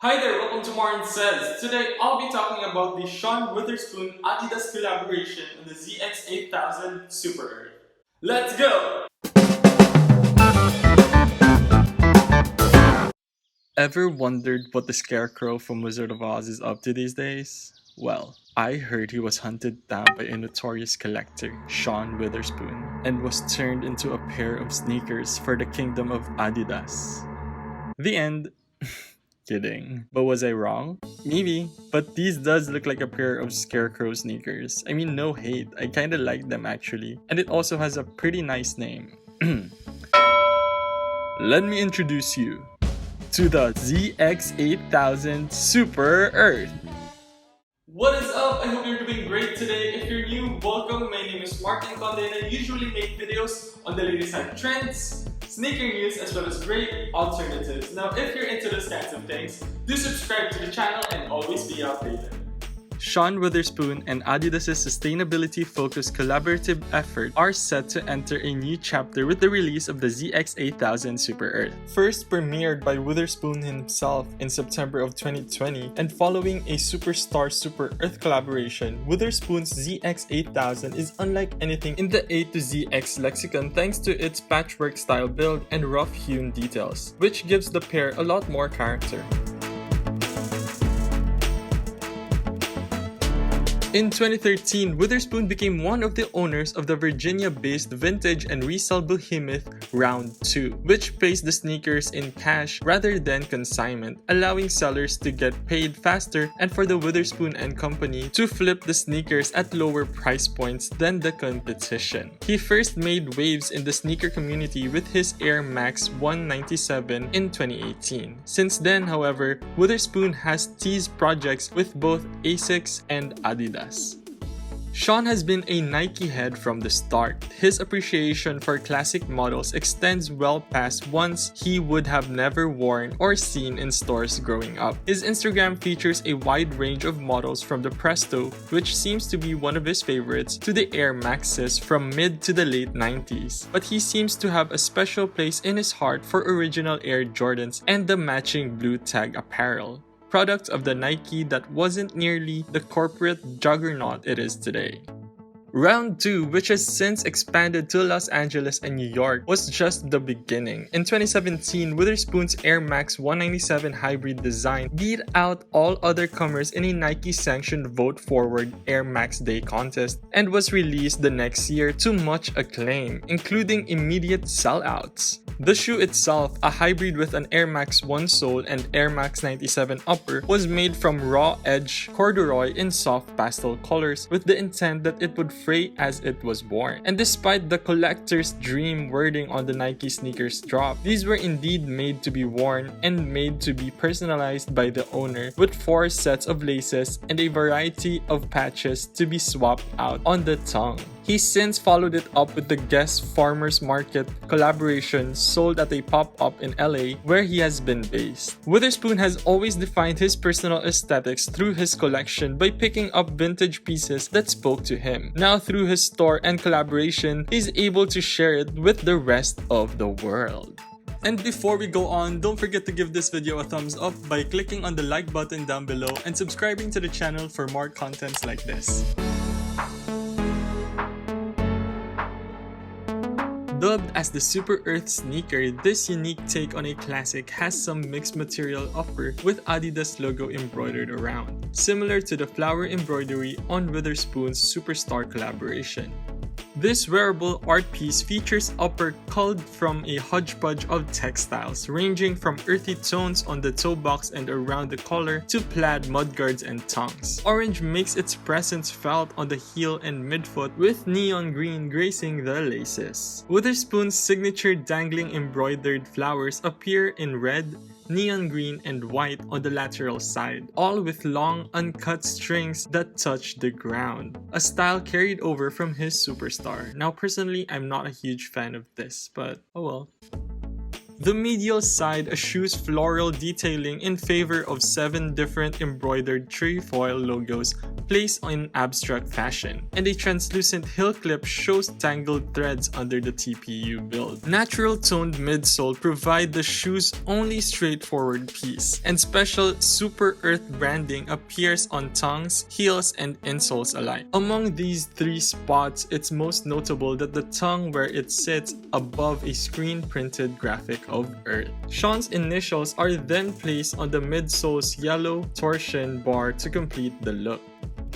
Hi there, welcome to Martin Says. Today I'll be talking about the Sean Wotherspoon Adidas collaboration on the ZX8000 Super Earth. Let's go! Ever wondered what the Scarecrow from Wizard of Oz is up to these days? Well, I heard he was hunted down by a notorious collector, Sean Witherspoon, and was turned into a pair of sneakers for the kingdom of Adidas. The end. Kidding. But was I wrong? Maybe. But these does look like a pair of Scarecrow sneakers. I mean, no hate. I kinda like them actually. And it also has a pretty nice name. Let me introduce you to the ZX8000 Super Earth. What is up? I hope you're doing great today. If you're new, welcome. My name is Martin Conde and I usually make videos on the latest hype trends, sneaker news, as well as great alternatives. Now, if you're into those kinds of things, do subscribe to the channel and always be updated. Sean Wotherspoon and Adidas' sustainability-focused collaborative effort are set to enter a new chapter with the release of the ZX8000 Super Earth. First premiered by Wotherspoon himself in September of 2020 and following a Superstar Super Earth collaboration, Wotherspoon's ZX8000 is unlike anything in the A to ZX lexicon thanks to its patchwork style build and rough-hewn details, which gives the pair a lot more character. In 2013, Wotherspoon became one of the owners of the Virginia-based vintage and resale behemoth Round 2, which pays the sneakers in cash rather than consignment, allowing sellers to get paid faster and for the Wotherspoon and Company to flip the sneakers at lower price points than the competition. He first made waves in the sneaker community with his Air Max 197 in 2018. Since then, however, Wotherspoon has teased projects with both ASICS and Adidas. Sean has been a Nike head from the start. His appreciation for classic models extends well past ones he would have never worn or seen in stores growing up. His Instagram features a wide range of models from the Presto, which seems to be one of his favorites, to the Air Maxes from mid to the late 90s. But he seems to have a special place in his heart for original Air Jordans and the matching blue tag apparel, product of the Nike that wasn't nearly the corporate juggernaut it is today. Round 2, which has since expanded to Los Angeles and New York, was just the beginning. In 2017, Wotherspoon's Air Max 197 hybrid design beat out all other comers in a Nike-sanctioned Vote Forward Air Max Day contest and was released the next year to much acclaim, including immediate sellouts. The shoe itself, a hybrid with an Air Max 1 sole and Air Max 97 upper, was made from raw edge corduroy in soft pastel colors with the intent that it would fray as it was worn. And despite the collector's dream wording on the Nike sneakers drop, these were indeed made to be worn and made to be personalized by the owner, with 4 sets of laces and a variety of patches to be swapped out on the tongue. He since followed it up with the Guess Farmers Market collaboration sold at a pop-up in LA where he has been based. Wotherspoon has always defined his personal aesthetics through his collection by picking up vintage pieces that spoke to him. Now through his store and collaboration, he's able to share it with the rest of the world. And before we go on, don't forget to give this video a thumbs up by clicking on the like button down below and subscribing to the channel for more contents like this. Dubbed as the Super Earth sneaker, this unique take on a classic has some mixed material upper with Adidas logo embroidered around, similar to the flower embroidery on Witherspoon's Superstar collaboration. This wearable art piece features upper culled from a hodgepodge of textiles, ranging from earthy tones on the toe box and around the collar to plaid mudguards and tongues. Orange makes its presence felt on the heel and midfoot, with neon green gracing the laces. Witherspoon's signature dangling embroidered flowers appear in red, neon green, and white on the lateral side, all with long, uncut strings that touch the ground, a style carried over from his Superstar. Now personally, I'm not a huge fan of this, but oh well. The medial side eschews floral detailing in favor of 7 different embroidered trefoil logos placed in abstract fashion, and a translucent heel clip shows tangled threads under the TPU build. Natural toned midsole provide the shoe's only straightforward piece, and special Super Earth branding appears on tongues, heels, and insoles alike. Among these 3 spots, it's most notable that the tongue where it sits above a screen-printed graphic of Earth. Sean's initials are then placed on the midsole's yellow torsion bar to complete the look.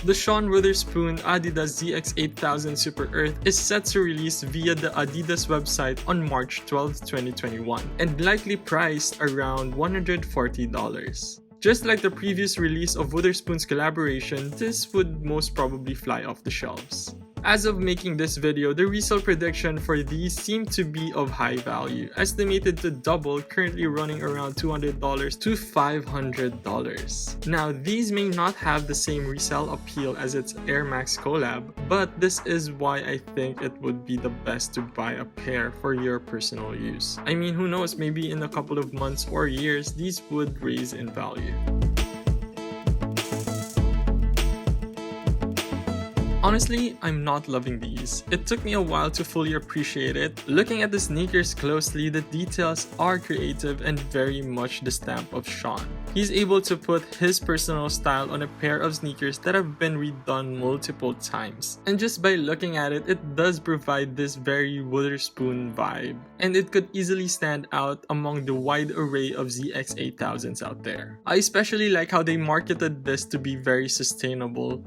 The Sean Wotherspoon Adidas ZX8000 Super Earth is set to release via the Adidas website on March 12, 2021, and likely priced around $140. Just like the previous release of Wotherspoon's collaboration, this would most probably fly off the shelves. As of making this video, the resale prediction for these seem to be of high value, estimated to double, currently running around $200 to $500. Now, these may not have the same resale appeal as its Air Max collab, but this is why I think it would be the best to buy a pair for your personal use. I mean, who knows, maybe in a couple of months or years, these would raise in value. Honestly, I'm not loving these. It took me a while to fully appreciate it. Looking at the sneakers closely, the details are creative and very much the stamp of Sean. He's able to put his personal style on a pair of sneakers that have been redone multiple times. And just by looking at it, it does provide this very Wotherspoon vibe. And it could easily stand out among the wide array of ZX8000s out there. I especially like how they marketed this to be very sustainable.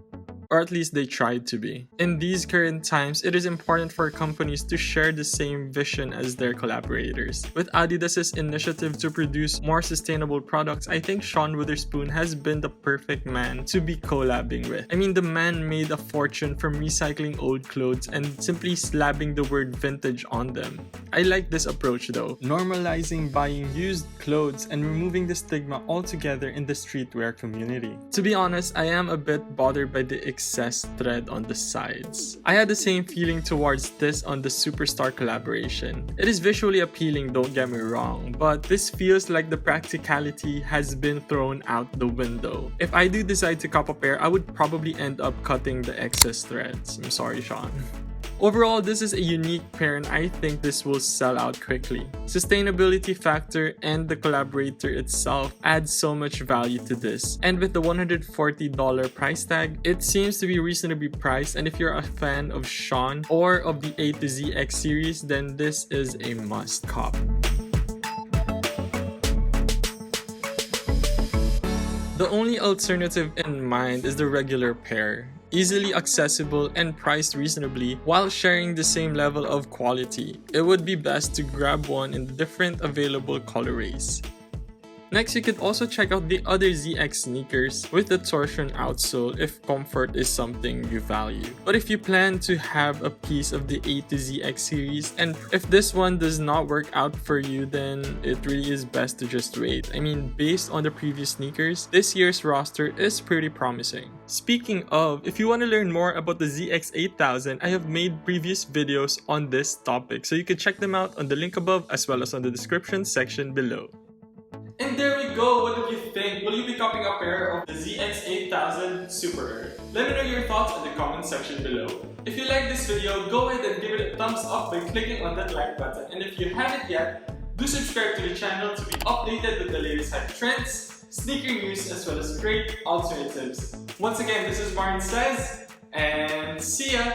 Or at least they tried to be. In these current times, it is important for companies to share the same vision as their collaborators. With Adidas' initiative to produce more sustainable products, I think Sean Wotherspoon has been the perfect man to be collabing with. I mean, the man made a fortune from recycling old clothes and simply slapping the word vintage on them. I like this approach though, normalizing buying used clothes and removing the stigma altogether in the streetwear community. To be honest, I am a bit bothered by the excess thread on the sides. I had the same feeling towards this on the Superstar collaboration. It is visually appealing, don't get me wrong, but this feels like the practicality has been thrown out the window. If I do decide to cop a pair, I would probably end up cutting the excess threads. I'm sorry, Sean. Overall, this is a unique pair and I think this will sell out quickly. Sustainability factor and the collaborator itself add so much value to this. And with the $140 price tag, it seems to be reasonably priced, and if you're a fan of Sean or of the A to ZX series, then this is a must cop. The only alternative in mind is the regular pair. Easily accessible and priced reasonably while sharing the same level of quality. It would be best to grab one in the different available colorways. Next, you could also check out the other ZX sneakers with the torsion outsole if comfort is something you value. But if you plan to have a piece of the A to ZX series, and if this one does not work out for you, then it really is best to just wait. I mean, based on the previous sneakers, this year's roster is pretty promising. Speaking of, if you want to learn more about the ZX8000, I have made previous videos on this topic, so you can check them out on the link above as well as on the description section below. And there we go, what did you think? Will you be copying a pair of the ZX8000 Super Earth? Let me know your thoughts in the comment section below. If you like this video, go ahead and give it a thumbs up by clicking on that like button. And if you haven't yet, do subscribe to the channel to be updated with the latest hype trends, sneaker news, as well as great alternatives. Once again, this is Martin Says, and see ya!